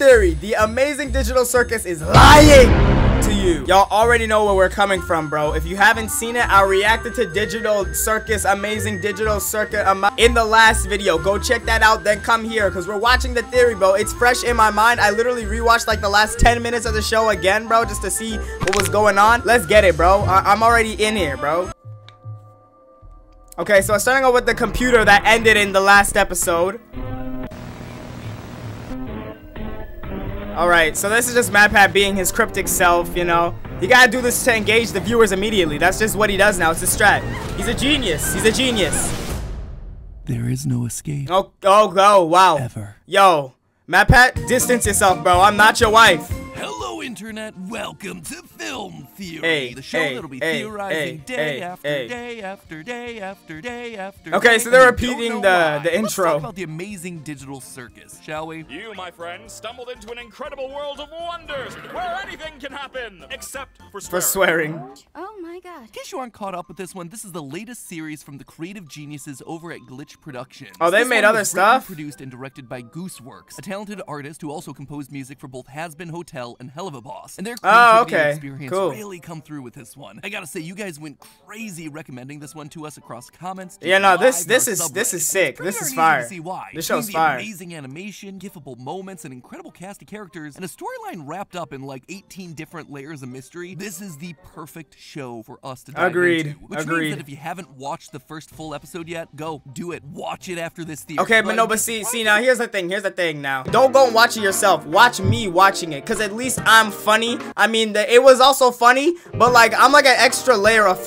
theory. The Amazing Digital Circus is lying to you. Y'all already know where we're coming from, bro. If you haven't seen it, I reacted to Digital Circus, Amazing Digital Circus in the last video. Go check that out, then come here, because we're watching the theory, bro. It's fresh in my mind. I literally rewatched like the last 10 minutes of the show again, bro, just to see what was going on. Let's get it, bro. I'm already in here, bro. Okay, so starting off with the computer that ended in the last episode. Alright, so this is just MatPat being his cryptic self, you know. You gotta do this to engage the viewers immediately. That's just what he does now. It's a strat. He's a genius. He's a genius. There is no escape. Oh, wow. Ever. Yo, MatPat, distance yourself, bro. I'm not your wife. Hello, Internet. Welcome to Film Theory, the show that'll be theorizing day after day after day after day after day. Okay, so they're repeating the intro. Let's talk about the Amazing Digital Circus, shall we? You, my friend, stumbled into an incredible world of wonders where anything can happen except for swearing. Oh my god. In case you aren't caught up with this one, this is the latest series from the creative geniuses over at Glitch Productions. Oh, they made other stuff? Produced and directed by Gooseworks, a talented artist who also composed music for both Has-Been Hotel and Hell of a Boss. And their creativity and experience really come through with this one. I gotta say, you guys went crazy recommending this one to us across comments. Yeah, no, this is sick. This is fire. This show's fire. Amazing animation, gifable moments, an incredible cast of characters, and a storyline wrapped up in like 18 different layers of mystery. This is the perfect show for us to dive into. Which means that if you haven't watched the first full episode yet, go do it. Watch it after this theory. Okay, but see now here's the thing now. Don't go and watch it yourself. Watch me watching it, because at least I'm funny. I mean, it was also funny, but like I'm like an extra layer of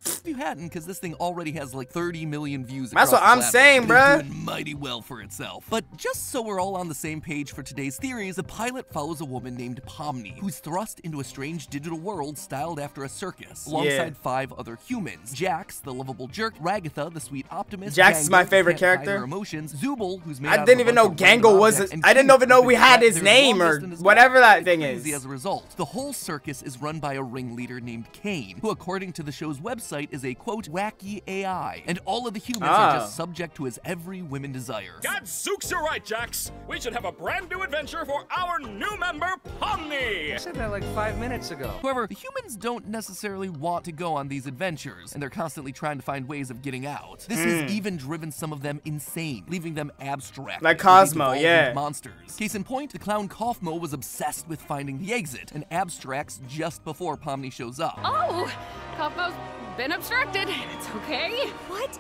if you hadn't, because this thing already has like 30 million views. That's what I'm saying, bruh. Doing mighty well for itself. But just so we're all on the same page for today's theories, the pilot follows a woman named Pomni, who's thrust into a strange digital world styled after a circus, alongside 5 other humans: Jax, the lovable jerk; Ragatha, the sweet optimist; Jax is Gangle, my favorite who can't hide character. her emotions; Zooble, who's made I didn't even know Gangle was. I didn't even know we had his name or whatever that thing is. As a result, the whole circus is run by a ringleader named Kane, who, according to the show's website, is a quote wacky AI, and all of the humans are just subject to his every whim and desire. Gadzooks, you're right, Jax. We should have a brand new adventure for our new member, Pomni. I said that like 5 minutes ago. However, the humans don't necessarily want to go on these adventures, and they're constantly trying to find ways of getting out. This has even driven some of them insane, leaving them abstract. Like Cosmo, yeah. Monsters. Case in point, the clown Kaufmo was obsessed with finding the exit, and abstracts just before Pomni shows up. Oh, Kaufmo's been obstructed. It's okay. What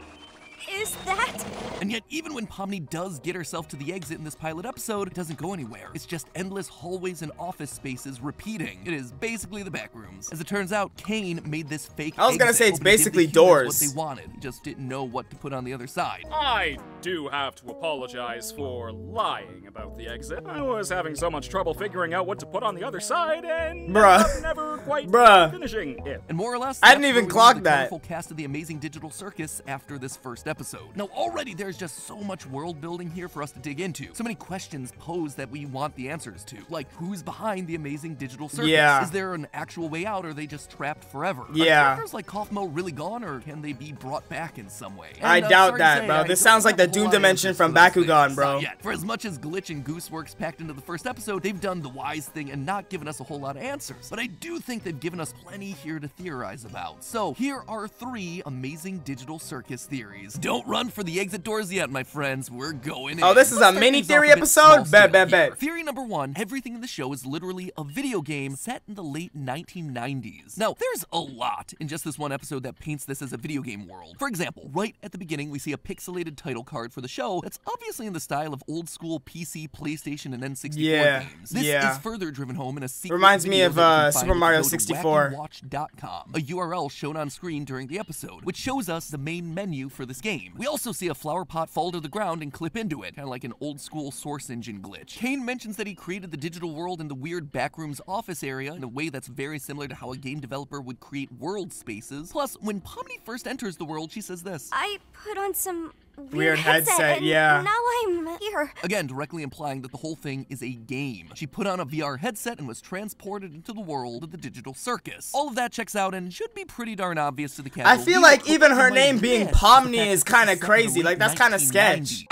is that? And yet, even when Pomni does get herself to the exit in this pilot episode, it doesn't go anywhere. It's just endless hallways and office spaces repeating. It is basically the back rooms. As it turns out, Kane made this fake I was gonna say it's basically what doors. they wanted. He just didn't know what to put on the other side. I do have to apologize for lying about the exit. I was having so much trouble figuring out what to put on the other side, and never quite finishing it. And more or less, I didn't even clock that. Full cast of the Amazing Digital Circus after this first episode. Now, already there's just so much world building here for us to dig into. So many questions posed that we want the answers to. Like, who's behind the Amazing Digital Circus? Yeah. Is there an actual way out, or are they just trapped forever? Yeah. Are characters like Kaufmo really gone, or can they be brought back in some way? And, I doubt that, bro. This sounds like the Doom Dimension from Bakugan, bro. Yet. For as much as Glitch and Gooseworks packed into the first episode, they've done the wise thing and not given us a whole lot of answers. But I do think they've given us plenty here to theorize about. So here are 3 Amazing Digital Circus theories. Don't run for the exit doors yet, my friends. We're going in. Oh, this is a mini theory episode? Bet. Theory number 1, everything in the show is literally a video game set in the late 1990s. Now, there's a lot in just this one episode that paints this as a video game world. For example, right at the beginning, we see a pixelated title card for the show that's obviously in the style of old school PC, PlayStation, and N64 games. This is further driven home in a secret reminds me of Super Mario 64. Watch.com, a URL shown on screen during the episode, which shows us the main menu for this game. We also see a flower pot fall to the ground and clip into it, kind of like an old school Source Engine glitch. Kane mentions that he created the digital world in the weird backrooms office area in a way that's very similar to how a game developer would create world spaces. Plus, when Pomni first enters the world, she says this: I put on some weird headset, yeah. Now I'm here. Again, directly implying that the whole thing is a game. She put on a VR headset and was transported into the world of the digital circus. All of that checks out and should be pretty darn obvious to the casual. I feel like even her name being Pomni is kind of crazy. Like, that's kind of sketch.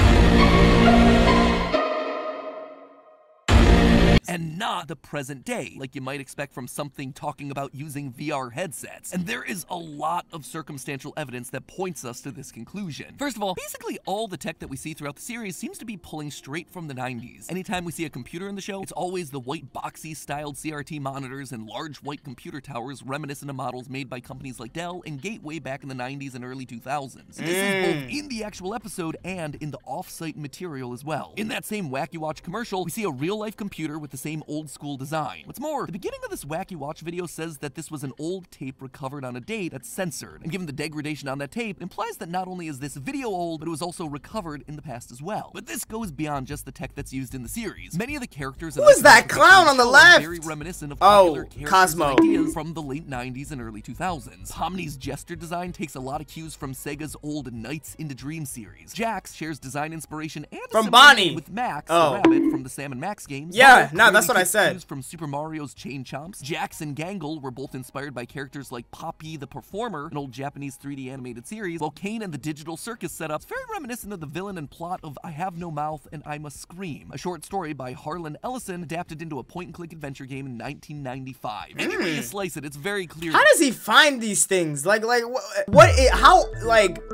and not the present day, like you might expect from something talking about using VR headsets. And there is a lot of circumstantial evidence that points us to this conclusion. First of all, basically all the tech that we see throughout the series seems to be pulling straight from the 90s. Anytime we see a computer in the show, it's always the white boxy styled CRT monitors and large white computer towers reminiscent of models made by companies like Dell and Gateway back in the 90s and early 2000s. This is both in the actual episode and in the off-site material as well. In that same Wacky Watch commercial, we see a real-life computer with the same old-school design. What's more, the beginning of this Wacky Watch video says that this was an old tape recovered on a date that's censored, and given the degradation on that tape, it implies that not only is this video old, but it was also recovered in the past as well. But this goes beyond just the tech that's used in the series. Many of the characters Who is that clown on the left? Very reminiscent of popular characters Cosmo. and ideas from the late 90s and early 2000s. Pomni's gesture design takes a lot of cues from Sega's old Nights into Dream series. Jax shares design inspiration and a from similar Bonnie name with Max, the rabbit from the Sam and Max games. Yeah, Both no, that's clearly what I take said. cues from Super Mario's Chain Chomps. Jax and Gangle were both inspired by characters like Poppy the Performer, an old Japanese 3D animated series, while Kane and the Digital Circus setup is very reminiscent of the villain and plot of I Have No Mouth and I Must Scream, a short story by Harlan Ellison adapted into a point-and-click adventure game in 1995. Any way you slice it, it's very clear. How does he find these things? How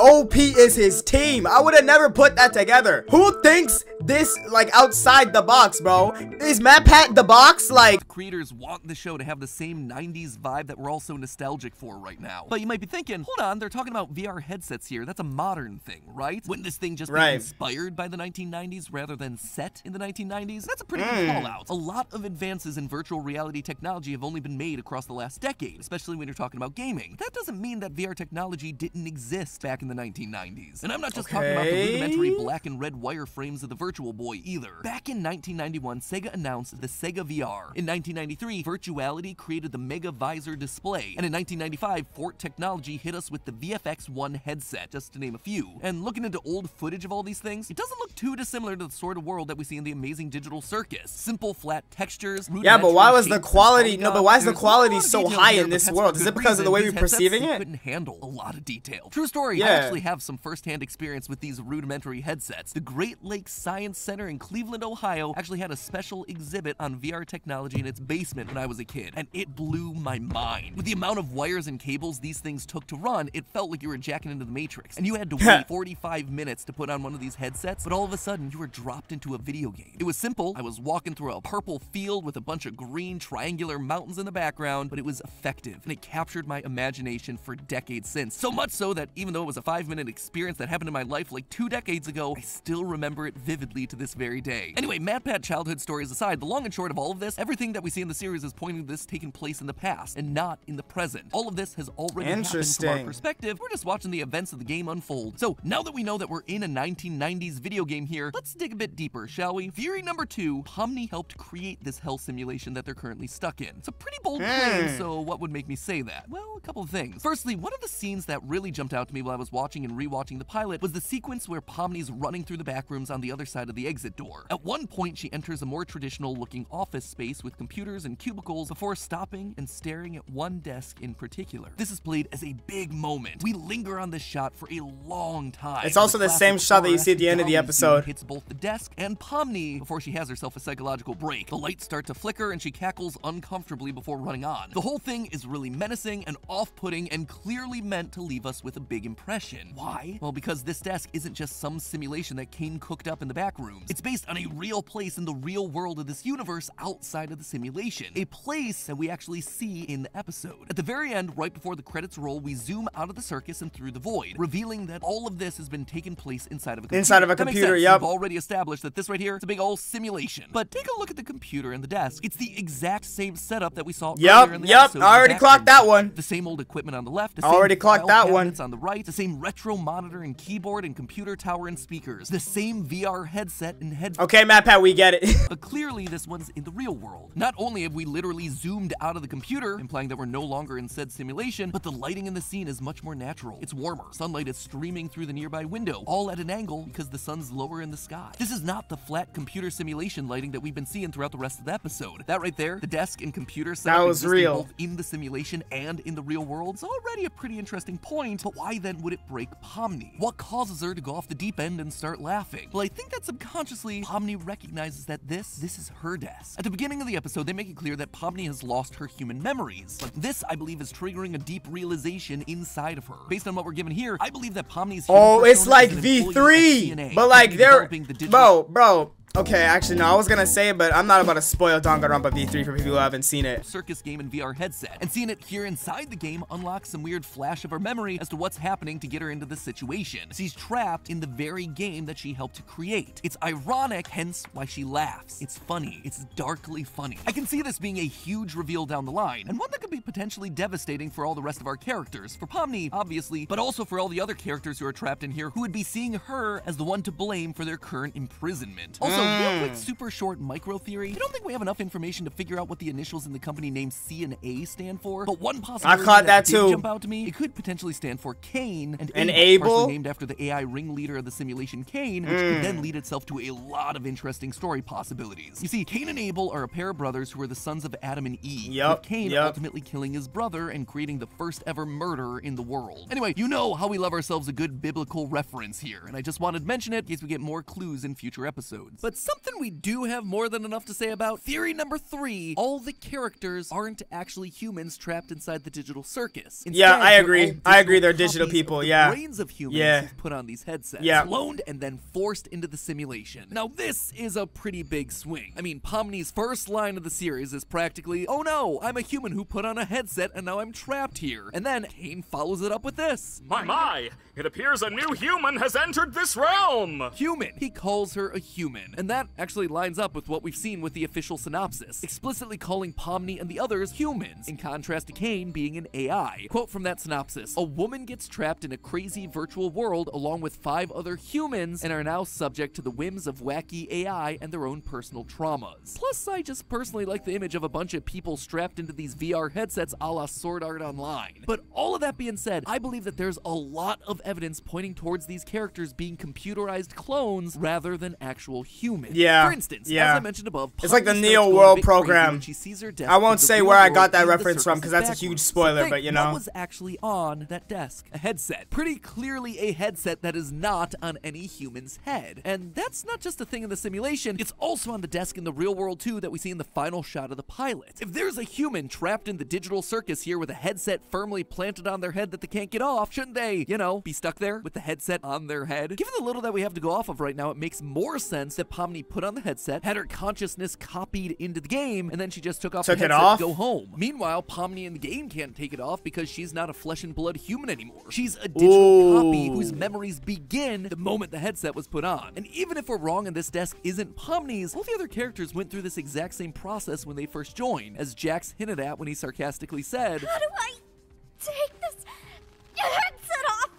OP is his team? I would have never put that together. Who thinks this, outside the box, bro? Is MatPat the box? Creators want the show to have the same 90s vibe that we're all so nostalgic for right now. But you might be thinking, hold on, they're talking about VR headsets here. That's a modern thing, right? Wouldn't this thing just be inspired by the 1990s rather than set in the 1990s? That's a pretty big call out. A lot of advances in virtual reality technology have only been made across the last decade, especially when you're talking about gaming. That doesn't mean that VR technology didn't exist back in the 1990s. And I'm not just talking about the rudimentary black and red wireframes of the Virtual Boy either. Back in 1991, Sega announced the Sega VR. In 1993, Virtuality created the Mega Visor display. And in 1995, Fort Technology hit us with the VFX-1 headset, just to name a few. And looking into old footage of all these things, it doesn't look too dissimilar to the sort of world that we see in the Amazing Digital Circus. Simple, flat textures. Yeah, but why was the quality? No, but why is the quality so high in this world? Is it because of the way we're perceiving it? Couldn't handle a lot of detail. True story. I actually have some first-hand experience with these rudimentary headsets. The Great Lakes Science Center in Cleveland, Ohio, actually had a special exhibit on VR technology in its basement when I was a kid, and it blew my mind. With the amount of wires and cables these things took to run, it felt like you were jacking into the Matrix, and you had to wait 45 minutes to put on one of these headsets, but all of a sudden, you were dropped into a video game. It was simple. I was walking through a purple field with a bunch of green triangular mountains in the background, but it was effective, and it captured my imagination for decades since. So much so that even though it was a 5-minute experience that happened in my life like 2 decades ago, I still remember it vividly to this very day. Anyway, MatPat childhood stories aside, the long and short of all of this, everything that we see in the series is pointing to this taking place in the past and not in the present. All of this has already happened from our perspective. We're just watching the events of the game unfold. So now that we know that we're in a 1990s video game here, let's dig a bit deeper, shall we? Theory number 2, Pomni helped create this hell simulation that they're currently stuck in. It's a pretty bold claim, so what would make me say that? Well, a couple of things. Firstly, one of the scenes that really jumped out to me while I was watching and rewatching the pilot was the sequence where Pomni's running through the back rooms on the other side of the exit door. At one point, she enters a more traditional looking office space with computers and cubicles before stopping and staring at one desk in particular. This is played as a big moment. We linger on this shot for a long time. It's also the same shot that you see at the end of the episode. Hits both the desk and Pomni before she has herself a psychological break. The lights start to flicker and she cackles uncomfortably before running on. The whole thing is really menacing and off-putting and clearly meant to leave us with a big impression. Why? Well, because this desk isn't just some simulation that Kane cooked up in the back rooms. It's based on a real place in the real world of this universe outside of the simulation. A place that we actually see in the episode. At the very end, right before the credits roll, we zoom out of the circus and through the void, revealing that all of this has been taking place inside of a computer. Inside of a computer, yep. We've already established that this right here is a big old simulation. But take a look at the computer and the desk. It's the exact same setup that we saw earlier in the episode. I already clocked that one. The same old equipment on the left, the same already clocked that one on the right, the same retro monitor and keyboard and computer tower and speakers, the same VR headset and headphones. Okay, MatPat, we get it. But clearly this one's in the real world. Not only have we literally zoomed out of the computer, implying that we're no longer in said simulation, but the lighting in the scene is much more natural. It's warmer. Sunlight is streaming through the nearby window, all at an angle because the sun's lower in the sky. This is not the flat computer simulation lighting that we've been seeing throughout the rest of the episode. That right there, the desk and computer setup that was real. Both in the simulation and in the real world, is already a pretty interesting point, but why then would it break Pomni? What causes her to go off the deep end and start laughing? Well, I think that subconsciously, Pomni recognizes that this is her desk. At the beginning of the episode, they make it clear that Pomni has lost her human memories, but this, I believe, is triggering a deep realization inside of her. Based on what we're given here, I believe that Pomni's human it's like is an employee of V3, CNA, but like they're, the bro. Okay, actually, no, I was gonna say it, but I'm not about to spoil Danganronpa V3 for people who haven't seen it. Circus game and VR headset, and seeing it here inside the game unlocks some weird flash of her memory as to what's happening to get her into this situation. She's trapped in the very game that she helped to create. It's ironic, hence why she laughs. It's funny. It's darkly funny. I can see this being a huge reveal down the line, and one that could be potentially devastating for all the rest of our characters. For Pomni, obviously, but also for all the other characters who are trapped in here who would be seeing her as the one to blame for their current imprisonment. Also, real quick, super short micro theory. I don't think we have enough information to figure out what the initials in the company name C and A stand for, but one possibility I caught that did too. jump out to me. It could potentially stand for Cain and Abel, partially named after the AI ringleader of the simulation Cain, which could then lead itself to a lot of interesting story possibilities. You see, Cain and Abel are a pair of brothers who are the sons of Adam and Eve, with Cain ultimately killing his brother and creating the first ever murder in the world. Anyway, you know how we love ourselves a good biblical reference here, and I just wanted to mention it in case we get more clues in future episodes. But something we do have more than enough to say about, theory number 3, all the characters aren't actually humans trapped inside the digital circus. Instead, I agree, they're digital people, brains of humans who've put on these headsets, cloned and then forced into the simulation. Now this is a pretty big swing. I mean, Pomni's first line of the series is practically, oh no, I'm a human who put on a headset and now I'm trapped here. And then Cain follows it up with this. My, it appears a new human has entered this realm! Human. He calls her a human, and that actually lines up with what we've seen with the official synopsis, explicitly calling Pomni and the others humans, in contrast to Cain being an AI. Quote from that synopsis, a woman gets trapped in a crazy virtual world along with 5 other humans and are now subject to the whims of wacky AI and their own personal traumas. Plus, I just personally like the image of a bunch of people strapped into these VR headsets a la Sword Art Online. But all of that being said, I believe that there's a lot of evidence pointing towards these characters being computerized clones rather than actual humans. Yeah. For instance, as I mentioned above, it's like the Neo World program. I won't say where I got that reference from because that's a huge spoiler, but you know. What was actually on that desk? A headset. Pretty clearly a headset that is not on any human's head. And that's not just a thing in the simulation, it's also on the desk in the real world too that we see in the final shot of the pilot. If there's a human trapped in the digital circus here with a headset firmly planted on their head that they can't get off, shouldn't they, you know, be stuck there with the headset on their head? Given the little that we have to go off of right now, it makes more sense that Pomni put on the headset, had her consciousness copied into the game, and then she just took off the headset to go home. Meanwhile, Pomni in the game can't take it off because she's not a flesh and blood human anymore. She's a digital copy whose memories begin the moment the headset was put on. And even if we're wrong and this desk isn't Pomni's, all the other characters went through this exact same process when they first joined, as Jax hinted at when he sarcastically said, how do I take this headset off?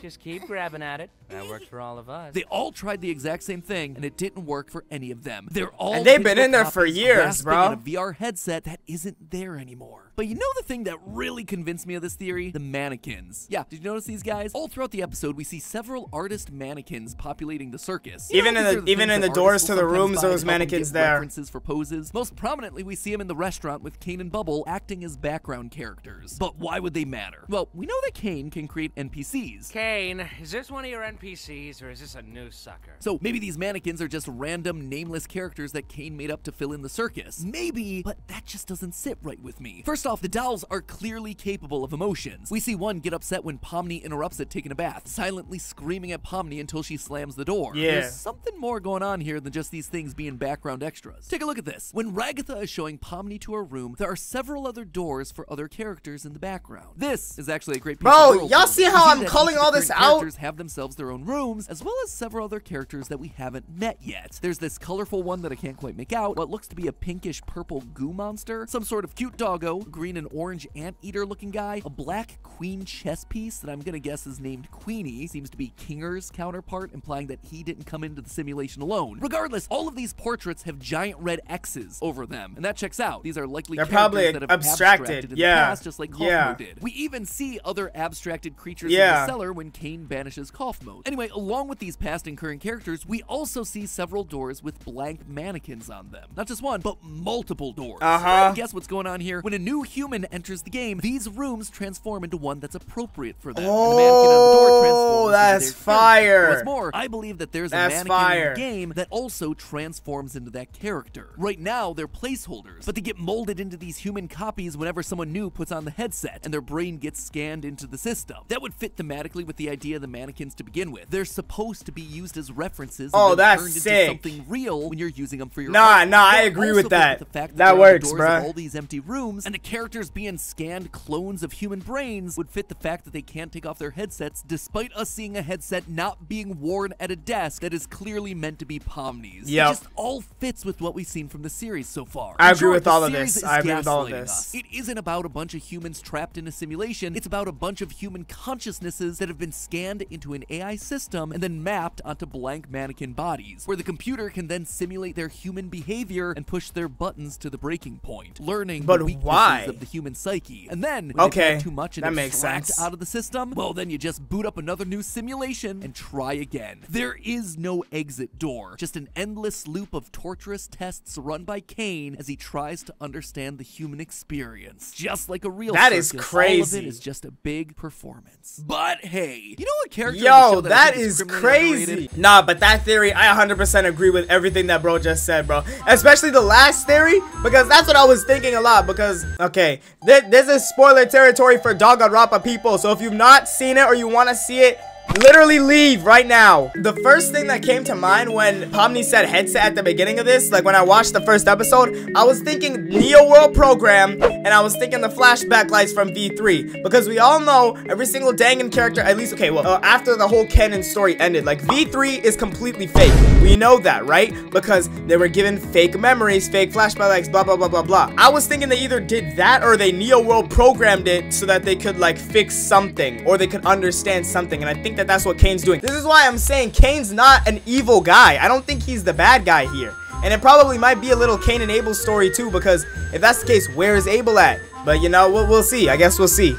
Just keep grabbing at it. That worked for all of us. They all tried the exact same thing, and it didn't work for any of them. They're all and they've been in there for years, bro. A VR headset that isn't there anymore. But you know the thing that really convinced me of this theory? The mannequins. Yeah, did you notice these guys? All throughout the episode, we see several artist mannequins populating the circus. Even in the doors to the rooms, there was mannequins there. References for poses. Most prominently, we see them in the restaurant with Cain and Bubble acting as background characters. But why would they matter? Well, we know that Cain can create NPCs. Cain, is this one of your NPCs or is this a new sucker? So maybe these mannequins are just random nameless characters that Cain made up to fill in the circus. Maybe, but that just doesn't sit right with me. First off, the dolls are clearly capable of emotions. We see one get upset when Pomni interrupts it taking a bath, silently screaming at Pomni until she slams the door. Yeah. There's something more going on here than just these things being background extras. Take a look at this. When Ragatha is showing Pomni to her room, there are several other doors for other characters in the background. This is actually a great piece of world y'all see how I'm calling all this out? Characters have themselves their own rooms, as well as several other characters that we haven't met yet. There's this colorful one that I can't quite make out, what looks to be a pinkish purple goo monster, some sort of cute doggo, green and orange anteater looking guy, a black queen chess piece that I'm gonna guess is named Queenie, seems to be Kinger's counterpart, implying that he didn't come into the simulation alone. Regardless, all of these portraits have giant red X's over them, and that checks out. These are likely characters probably that have abstracted in the past, just like Cosmo did. We even see other abstracted creatures in the cellar when when Kane banishes cough mode. Anyway, along with these past and current characters, we also see several doors with blank mannequins on them. Not just one, but multiple doors. Guess what's going on here? When a new human enters the game, these rooms transform into one that's appropriate for them. Oh, and the mannequin on the door transforms that's into their fire. What's more, I believe that there's a mannequin in the game that also transforms into that character. Right now, they're placeholders, but they get molded into these human copies whenever someone new puts on the headset and their brain gets scanned into the system. That would fit thematically with the idea of the mannequins to begin with. They're supposed to be used as references and then turned into something real when you're using them for your art. I agree with that. That works, bro. All these empty rooms and the characters being scanned clones of human brains would fit the fact that they can't take off their headsets despite us seeing a headset not being worn at a desk that is clearly meant to be Pomni's. It just all fits with what we've seen from the series so far. I agree with all of this. I agree with all of this. It isn't about a bunch of humans trapped in a simulation. It's about a bunch of human consciousnesses that have been scanned into an AI system and then mapped onto blank mannequin bodies, where the computer can then simulate their human behavior and push their buttons to the breaking point, learning the weaknesses of the human psyche. And then, when they get too much and extract out of the system, well, then you just boot up another new simulation and try again. There is no exit door, just an endless loop of torturous tests run by Kane as he tries to understand the human experience. Just like a real circus, is crazy. All of it is just a big performance. But hey, you know what character? Yo, that is crazy. Underrated? Nah, but that theory, I 100% agree with everything that bro just said, bro. Especially the last theory, because that's what I was thinking a lot. Because, okay, this is spoiler territory for Danganronpa people. So if you've not seen it or you want to see it, literally leave right now. The first thing that came to mind when Pomni said headset at the beginning of this, like when I watched the first episode, I was thinking Neo World Program, and I was thinking the flashback lights from V3, because we all know every single Dangan character, at least, okay, well, after the whole canon story ended, like V3 is completely fake. We know that, right? Because they were given fake memories, fake flashback lights, blah, blah, blah, blah, blah. I was thinking they either did that or they Neo World programmed it so that they could, like, fix something, or they could understand something, and I think that's what Kane's doing. This is why I'm saying Kane's not an evil guy. I don't think he's the bad guy here. And it probably might be a little Cain and Abel story too, because if that's the case, where is Abel at? But you know, we'll see. I guess we'll see.